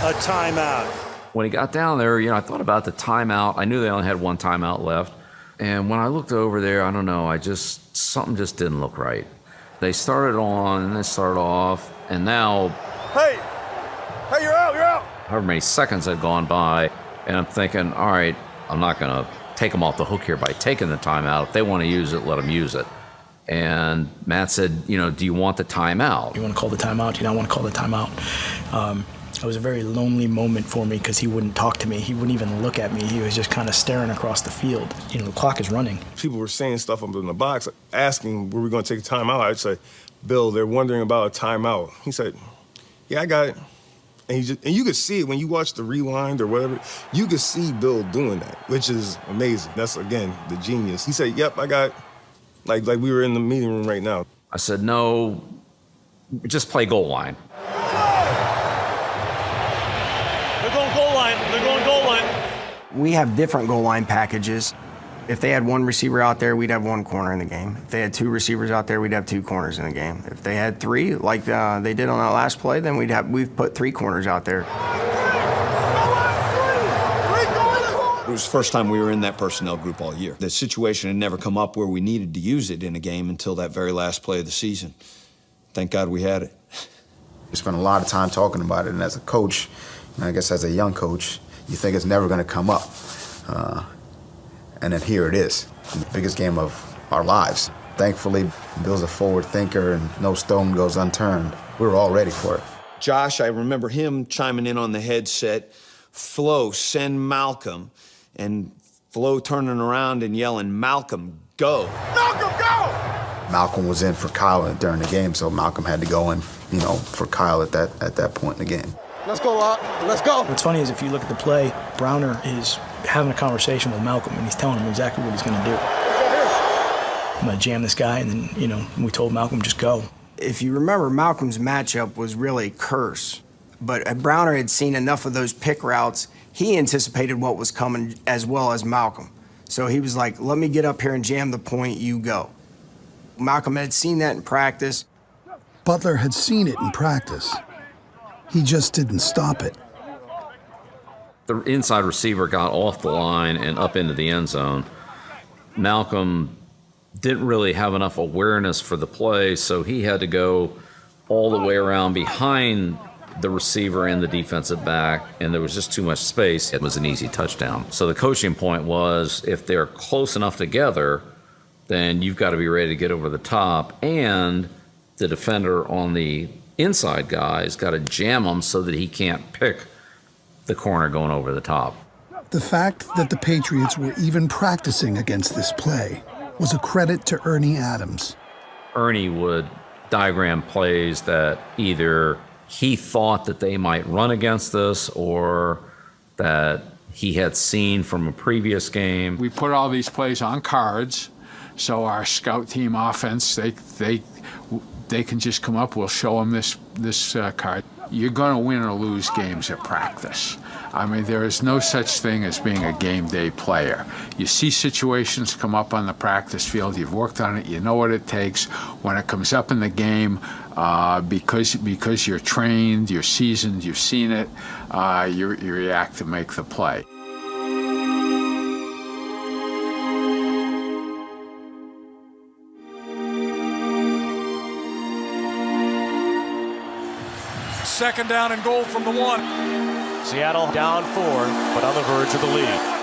a timeout. When he got down there, I thought about the timeout. I knew they only had one timeout left. And when I looked over there, I don't know, something just didn't look right. They started on, and they started off, and now... Hey, you're out. However many seconds had gone by, and I'm thinking, all right, I'm not going to take them off the hook here by taking the timeout. If they want to use it, let them use it. And Matt said, do you want the timeout? You want to call the timeout? Do you not want to call the timeout? It was a very lonely moment for me because he wouldn't talk to me. He wouldn't even look at me. He was just kind of staring across the field. The clock is running. People were saying stuff up in the box, asking, were we going to take a timeout? I'd say, Bill, they're wondering about a timeout. He said, yeah, I got it. And you could see it when you watch the rewind or whatever. You could see Bill doing that, which is amazing. That's, again, the genius. He said, yep, I got it. Like we were in the meeting room right now. I said, no, just play goal line. They're going goal line. We have different goal line packages. If they had one receiver out there, we'd have one corner in the game. If they had two receivers out there, we'd have two corners in the game. If they had three, like they did on that last play, then we've put three corners out there. It was the first time we were in that personnel group all year. The situation had never come up where we needed to use it in a game until that very last play of the season. Thank God we had it. We spent a lot of time talking about it, and as a coach, and I guess as a young coach, you think it's never going to come up. And then here it is, the biggest game of our lives. Thankfully, Bill's a forward thinker, and no stone goes unturned. We were all ready for it. Josh, I remember him chiming in on the headset, Flo, send Malcolm, and Flo turning around and yelling, Malcolm, go. Malcolm, go! Malcolm was in for Kyle during the game, so Malcolm had to go in, for Kyle at that point in the game. Let's go, Locke. Let's go. What's funny is if you look at the play, Browner is having a conversation with Malcolm, and he's telling him exactly what he's going to do. I'm going to jam this guy, and then, we told Malcolm, just go. If you remember, Malcolm's matchup was really curse. But Browner had seen enough of those pick routes. He anticipated what was coming as well as Malcolm. So he was like, let me get up here and jam the point, you go. Malcolm had seen that in practice. Butler had seen it in practice. He just didn't stop it. The inside receiver got off the line and up into the end zone. Malcolm didn't really have enough awareness for the play, so he had to go all the way around behind the receiver and the defensive back, and there was just too much space. It was an easy touchdown. So the coaching point was, if they're close enough together, then you've got to be ready to get over the top, and the defender on the inside guy's got to jam him so that he can't pick the corner going over the top. The fact that the Patriots were even practicing against this play was a credit to Ernie Adams. Ernie would diagram plays that either he thought that they might run against this or that he had seen from a previous game. We put all these plays on cards, so our scout team offense, they can just come up, we'll show them this card. You're going to win or lose games at practice. I mean, there is no such thing as being a game day player. You see situations come up on the practice field, you've worked on it, you know what it takes. When it comes up in the game, because you're trained, you're seasoned, you've seen it, you react to make the play. Second down and goal from the 1. Seattle down 4, but on the verge of the lead.